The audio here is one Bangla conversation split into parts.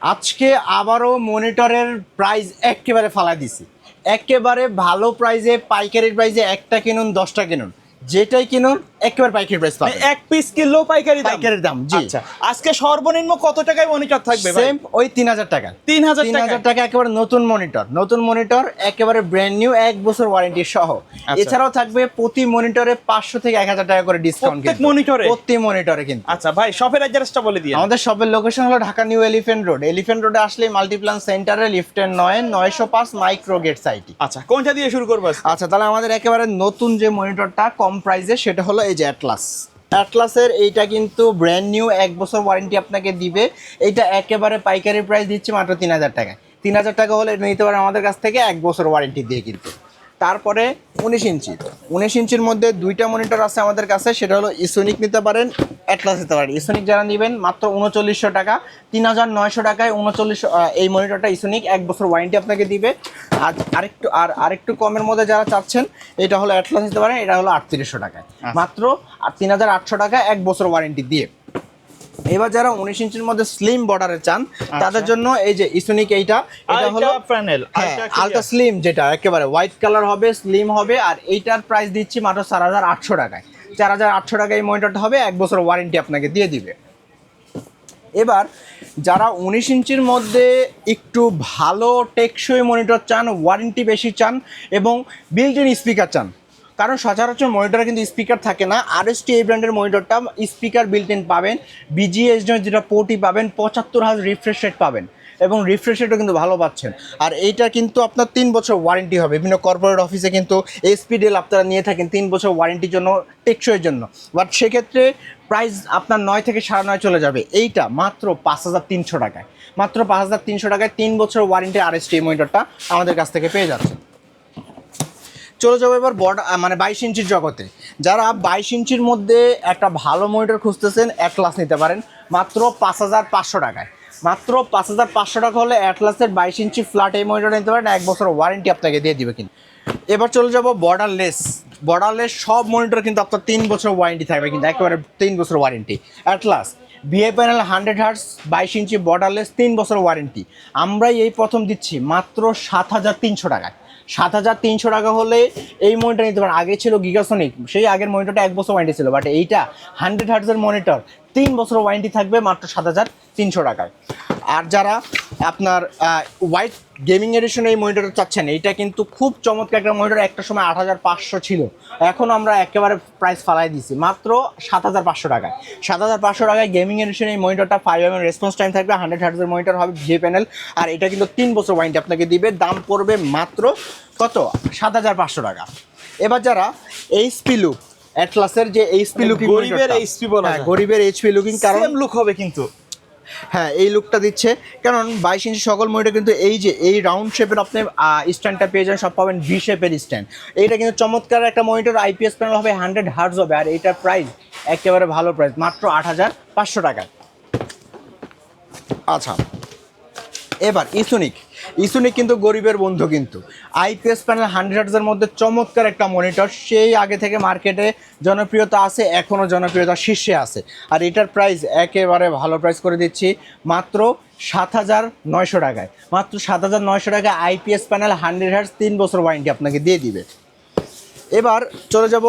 আজকে আবারও মনিটরের প্রাইস একেবারে ফালা দিছি। একেবারে ভালো প্রাইসে, পাইকারি প্রাইসে, একটা কিনুন 10টা কিনুন, যেটাই কিনুন একেবারে পাইকারি প্রাইস পাবেন। এক পিস কিনলেও পাইকারি দাম? পাইকারির দাম, জি। আচ্ছা, আজকে সর্বনিম্ন কত টাকায় মনিটর থাকবে ভাই? সেম ওই 3000 টাকা। 3000 টাকা একেবারে নতুন মনিটর একেবারে ব্র্যান্ড নিউ, 1 বছর ওয়ারেন্টি সহ। এছাড়াও থাকবে প্রতি মনিটরে 500 থেকে 1000 টাকা করে ডিসকাউন্ট। প্রতি মনিটরে কিন্তু। আচ্ছা ভাই, শপের অ্যাড্রেসটা বলে দিন। আমাদের শপের লোকেশন হলো ঢাকা নিউ এলিফ্যান্ট রোডে আসলে মাল্টিপ্লান সেন্টারে লিফটের 905 মাইক্রো গেট সাইটি। আচ্ছা, কোনটা দিয়ে শুরু করবো? আচ্ছা, তাহলে আমাদের একেবারে নতুন যে মনিটরটা কম প্রাইসে, সেটা হলো এই যে অ্যাটলাসের। এইটা কিন্তু ব্র্যান্ড নিউ, 1 বছর ওয়ারেন্টি আপনাকে দিবে। এইটা একেবারে পাইকারি প্রাইস দিচ্ছে মাত্র 3000 টাকায়। 3000 টাকা হলে এটা নিতে পারেন আমাদের কাছ থেকে 1 বছর ওয়ারেন্টি দিয়ে কিন্তু। তারপরে 19 ইঞ্চির মধ্যে 2টা মনিটর আছে আমাদের কাছে, সেটা হলো ইসোনিক নিতে পারেন, অ্যাটলাস নিতে পারেন। ইসোনিক যারা নেবেন মাত্র 3900 টাকা, 3900 টাকায় 39 এই মনিটরটা ইসোনিক 1 বছর ওয়ারেন্টি আপনাকে দিবে। আর আরেকটু কমের মধ্যে যারা চাচ্ছেন, এটা হলো অ্যাটলাস নিতে পারেন, এটা হলো 3800 টাকায়, মাত্র 3800 টাকা 1 বছর ওয়ারেন্টি দিয়ে। এবার যারা 19 ইঞ্চির মধ্যে স্লিম বর্ডারে চান, তাদের জন্য এই যে ইসোনিক, এটা হলো প্যানেল আলট্রা স্লিম, যেটা একেবারে হোয়াইট কালার হবে, স্লিম হবে। আর এইটার প্রাইস দিচ্ছি মাত্র 4800 টাকায়। 4800 টাকায় এই মনিটরটা হবে, 1 বছর ওয়ারেন্টি আপনাকে দিয়ে দিবে। এবার যারা 19 ইঞ্চির মধ্যে একটু ভালো টেকসই মনিটর চান, ওয়ারেন্টি বেশি চান এবং বিল্ট ইন স্পিকার চান, কারণ সচরাচর মনিটরে কিন্তু স্পিকার থাকে না। আরএসটি এই ব্র্যান্ডের মনিটরটা স্পিকার বিল্ট ইন পাবেন, বিজিএস যেটা পোর্টই পাবেন, 75 হার্জ রিফ্রেশ রেট পাবেন এবং রিফ্রেশ রেটও কিন্তু ভালো পাচ্ছেন। আর এইটা কিন্তু আপনার 3 বছর ওয়ারেন্টি হবে। বিভিন্ন কর্পোরেট অফিসে কিন্তু এসপিডিএল আপনারা নিয়ে থাকেন 3 বছর ওয়ারেন্টির জন্য, টেকসইয়ের জন্য। বাট সেক্ষেত্রে প্রাইস আপনার 9 থেকে 9.5 চলে যাবে। এইটা মাত্র 5300 টাকায়, মাত্র 5300 টাকায় 3 বছর ওয়ারেন্টি আরএসটি এই মনিটরটা আমাদের কাছ থেকে পেয়ে যাচ্ছে। চলে যাবো এবার মানে 22 ইঞ্চির জগতে। যারা 22 ইঞ্চির মধ্যে একটা ভালো মনিটর খুঁজতেছেন, অ্যাটলাস নিতে পারেন মাত্র 5500 টাকায়। মাত্র 5500 টাকা হলে অ্যাটলাসের 22 ইঞ্চি ফ্ল্যাট এই মনিটর নিতে পারেন, 1 বছর ওয়ারেন্টি আপনাকে দিয়ে দিবে কিন্তু। এবার চলে যাবো বর্ডারলেস সব মনিটর কিন্তু আপনার 3 বছর ওয়ারেন্টি থাকবে কিন্তু, একেবারে 3 বছর warranty. Atlas VA panel 100 hertz 22 inch borderless 3 বছর ওয়ারেন্টি। আমরাই এই প্রথম দিচ্ছি মাত্র 7300 টাকায়। 7300 টাকা হলে এই মনিটর নিতে পারেন। আগে ছিল গিগাসনিক, সেই আগের মনিটরটা 1 বছর ওয়ারেন্টি ছিল, বাট এইটা 100 হার্টজের মনিটর, 3 বছর ওয়ারেন্টি থাকবে মাত্র 7300 টাকায়। আর যারা আপনার হোয়াইট গেমিং এডিশন এই মনিটরটা চাচ্ছেন, এইটা কিন্তু খুব চমৎকার একটা মনিটর। একটা সময় 8500 ছিল, এখন আমরা একেবারে প্রাইস ফালাই দিছি মাত্র 7500 টাকায়। 7500 টাকায় গেমিং এডিশন এই মনিটরটা 5mm রেসপন্স টাইম থাকবে, 100 হার্টজের মনিটর হবে, ভিএ প্যানেল। আর এটা কিন্তু 3 বছর ওয়ারেন্টি আপনাকে দিবে। দাম পড়বে মাত্র কত? 7500 টাকা। এবার যারা এইচপি লুক, অ্যাটলাসের যে এইচপি লুকিং, গরিবের এইচপি বলা যায়, গরিবের এইচপি লুকিং, কারণ লুক হবে কিন্তু, হ্যাঁ এই লুকটা দিচ্ছে। কারণ 22 ইঞ্চি সকল মনিটর কিন্তু এই রাউন্ড শেপের আপনি স্ট্যান্ডটা পেয়ে যান, সব পাবেন ভি শেপের স্ট্যান্ড। এইটা কিন্তু চমৎকার একটা মনিটর, আইপিএস প্যানেল হবে, 100 হার্টজ হবে। আর এইটার প্রাইস একেবারে ভালো প্রাইস, মাত্র 8500 টাকা। আচ্ছা, এবার ইসোনিক কিন্তু গরিবের বন্ধু কিন্তু। আইপিএস প্যানেল 100 হার্টজের মধ্যে চমৎকার একটা মনিটর, সেই আগে থেকে মার্কেটে জনপ্রিয়তা আছে, এখনও জনপ্রিয়তা শীর্ষে আছে। আর এটার প্রাইস একেবারে ভালো প্রাইস করে দিচ্ছি মাত্র 7900 টাকায়। মাত্র 7900 টাকায় আইপিএস প্যানেল 100 হার্টজ 3 বছর ওয়ারেন্টি আপনাকে দিয়ে দিবে। এবার চলে যাব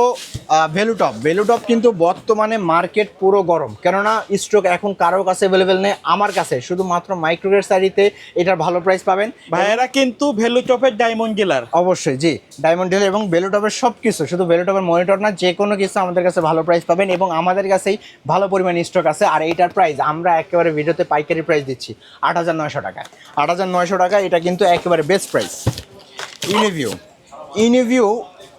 ভ্যালুটপ কিন্তু বর্তমানে মার্কেট পুরো গরম, কেননা স্টক এখন কারোর কাছে অ্যাভেলেবেল নেই। আমার কাছে শুধুমাত্র মাইক্রোগেট সাইডেতে এটার ভালো প্রাইস পাবেন। ভাইয়েরা কিন্তু ভ্যালুটপের ডায়মন্ড ডিলার, অবশ্যই, জি, ডায়মন্ড ডিলার এবং ভ্যালুটপের সব কিছু, শুধু ভ্যালুটপের মনিটর না, যে কোনো কিছু আমাদের কাছে ভালো প্রাইস পাবেন এবং আমাদের কাছেই ভালো পরিমাণ স্টক আছে। আর এইটার প্রাইস আমরা একেবারে ভিডিওতে পাইকারি প্রাইস দিচ্ছি 8900 টাকায়। 8900 টাকা, এটা কিন্তু একেবারে বেস্ট প্রাইস। ইনিভিউ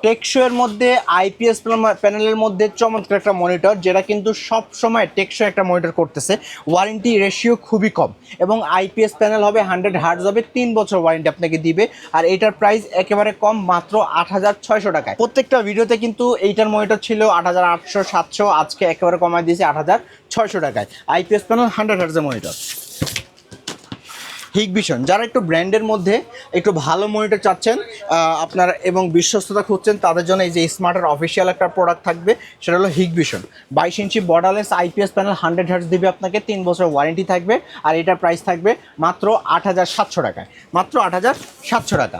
টেকসইয়ের মধ্যে, আইপিএস প্যানেলের মধ্যে চমৎকার একটা মনিটর, যেটা কিন্তু সব সময় টেকসই একটা মনিটর করতেছে। ওয়ারেন্টি রেশিও খুবই কম এবং আইপিএস প্যানেল হবে, 100 হার্টজ হবে, 3 বছর ওয়ারেন্টি আপনাকে দিবে। আর এটার প্রাইস একেবারে কম, মাত্র 8600 টাকায়। প্রত্যেকটা ভিডিওতে কিন্তু এইটার মনিটর ছিল 8800, 700, আজকে একেবারে কমায় দিয়েছি 8600 টাকায়। আইপিএস প্যানেল 100 হার্টজের মনিটর। হিগভিশন, যারা একটু ব্র্যান্ডের মধ্যে একটু ভালো মনিটর চাচ্ছেন আপনার এবং বিশ্বস্ততা খুঁজছেন, তাদের জন্য এই যে স্মার্টের অফিসিয়াল একটা প্রোডাক্ট থাকবে, সেটা হলো Hikvision 22 inch borderless IPS panel, 100 hertz দিবে আপনাকে, 3 বছর ওয়ারেন্টি থাকবে। আর এটার প্রাইস থাকবে মাত্র 8700 টাকায়, মাত্র 8700 টাকা।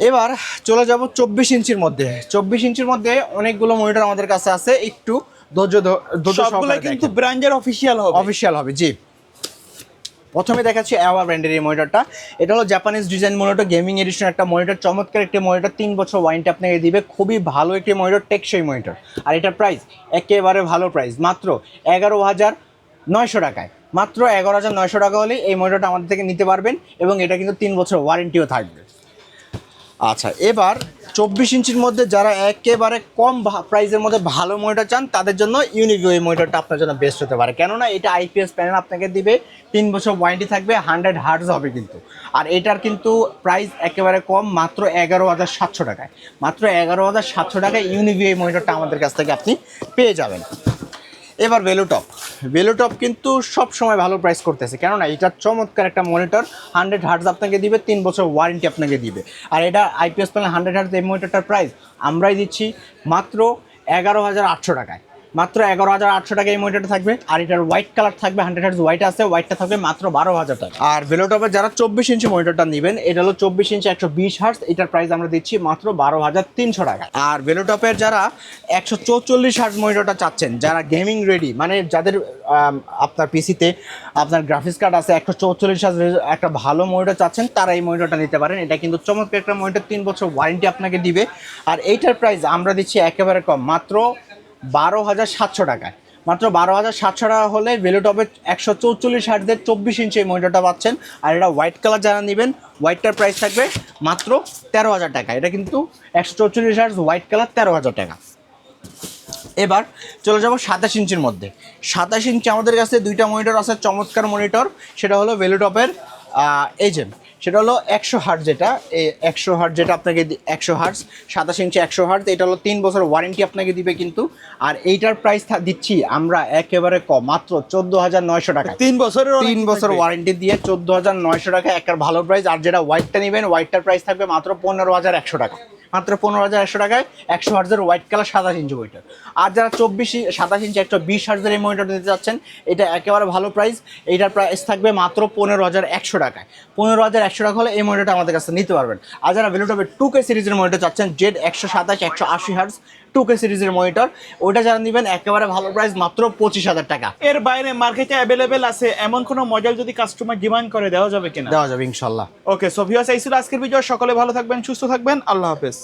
এবার চলে যাব 24 ইঞ্চির মধ্যে। 24 ইঞ্চির মধ্যে অনেকগুলো মনিটর আমাদের কাছে আছে, একটু ধৈর্য সবগুলো কিন্তু ব্র্যান্ডের অফিসিয়াল হবে। অফিসিয়াল হবে, জি। প্রথমে দেখাচ্ছি অ্যাওয়া ব্র্যান্ডের এই মনিটরটা। এটা হলো Japanese design monitor, gaming addition একটা মনিটর, চমৎকার একটি মনিটর, 3 বছর ওয়ারেন্টি আপনাকে দিবে, খুবই ভালো একটি মনিটর, টেকসই মনিটর। আর এটার প্রাইস একেবারে ভালো প্রাইস, মাত্র 11900 টাকায়, মাত্র 11900 টাকা হলেই এই মনিটরটা আমাদের থেকে নিতে পারবেন এবং এটা কিন্তু 3 বছর ওয়ারেন্টিও থাকবে। আচ্ছা, এবার 24 ইঞ্চির মধ্যে যারা একেবারে কম প্রাইসের মধ্যে ভালো মনিটর চান, তাদের জন্য ইউনিভিউ এই মনিটরটা আপনার জন্য বেস্ট হতে পারে। কেননা এটা আইপিএস প্যানেল আপনাকে দিবে, 3 বছর ওয়ারেন্টি থাকবে, 100 হার্টজ হবে কিন্তু। আর এটার কিন্তু প্রাইস একেবারে কম, মাত্র 11700 টাকায়, মাত্র 11700 টাকায় ইউনিভিউ এই মনিটরটা আমাদের কাছ থেকে আপনি পেয়ে যাবেন। এবার ভেলোটপ কিন্তু সব সময় ভালো প্রাইস করতেছে, কেননা এটা চমৎকার একটা মনিটর, 100 হার্টজ আপনাকে দিবে, 3 বছর ওয়ারেন্টি আপনাকে দিবে। আর এটা আইপিএস প্যানেল 100 হার্টজ এই মনিটরটার প্রাইস আমরাই দিচ্ছি মাত্র 11800 টাকায়, মাত্র 11800 টাকা এই মনিটরটা থাকবে। আর এটার হোয়াইট কালার থাকবে, 100 হার্টজ হোয়াইট আছে, হোয়াইটটা থাকবে মাত্র 12000 টাকা। আর ভেলোটপের যারা 24 ইঞ্চি মনিটরটা নেবেন, এটা হলো 24 ইঞ্চি 120 হার্টজ, এটার প্রাইস আমরা দিচ্ছি মাত্র 12300 টাকা। আর ভেলোটপের যারা 144 হার্টজ মনিটরটা চাচ্ছেন, যারা গেমিং রেডি, মানে যাদের আপনার পিসিতে আপনার গ্রাফিক্স কার্ড আছে, 144 হার্টজ একটা ভালো মনিটর চাচ্ছেন, তারা এই মনিটরটা নিতে পারেন। এটা কিন্তু চমৎকার একটা মনিটর, 3 বছর ওয়ারেন্টি আপনাকে দিবে। আর এইটার প্রাইস আমরা দিচ্ছি একেবারে কম, মাত্র 12700 টাকায়, মাত্র 12700 টাকা হলে ভেলোটপের 144 হার্টজের 24 ইঞ্চি এই মনিটরটা পাচ্ছেন। আর এটা হোয়াইট কালার যারা নেবেন, হোয়াইটটার প্রাইস থাকবে মাত্র 13000 টাকা। এটা কিন্তু 144 হার্টজ হোয়াইট কালার, 13000 টাকা। এবার চলে যাব 27 ইঞ্চির মধ্যে। 27 ইঞ্চি আমাদের কাছে দুইটা মনিটর আছে, চমৎকার মনিটর। সেটা হলো ভেলোটপের এজেম, সেটা হলো 100 হার্টজ, যেটা 100 হার্টজ যেটা আপনাকে 100 হার্টজ, 27 ইঞ্চি 100 হার্টজ, এটা হলো 3 বছর ওয়ারেন্টি আপনাকে দিবে কিন্তু। আর এইটার প্রাইস দিচ্ছি আমরা একেবারে কম, মাত্র 14900 টাকা, 3 বছর ওয়ারেন্টি দিয়ে 14900 টাকা, একটা ভালো প্রাইস। আর যেটা হোয়াইটটা নেবেন, হোয়াইটটার প্রাইস থাকবে মাত্র 15100 টাকা, মাত্র 15100 টাকায় 100 হার্টজের হোয়াইট কালার 27 ইঞ্চি মনিটর। আর যারা 27 ইঞ্চি 120 হার্টজের এই মনিটর নিতে যাচ্ছেন, এটা একেবারে ভালো প্রাইস, এইটার প্রাইস থাকবে মাত্র 15100 টাকায়, 15100 টাকা হলে এই মনিটরটা আমাদের কাছে নিতে পারবেন। আর যারা ভেলোটপের 2K সিরিজের মনিটর চাচ্ছেন, জেড 127 180 হার্টজ 2K সিরিজের মনিটর, ওইটা যারা নেবেন একেবারে ভালো প্রাইস, মাত্র 25000 টাকা। এর বাইরে মার্কেটে অ্যাভেলেবেল আছে এমন কোনো মডেল যদি কাস্টমার ডিমান্ড করে দেওয়া যাবে কিনা? দেওয়া যাবে ইনশাল্লাহ। ওকে, সো ভিউয়ার্স, এই ছিল আজকের ভিডিও। সকলে ভালো থাকবেন, সুস্থ থাকবেন, আল্লাহ হাফেজ।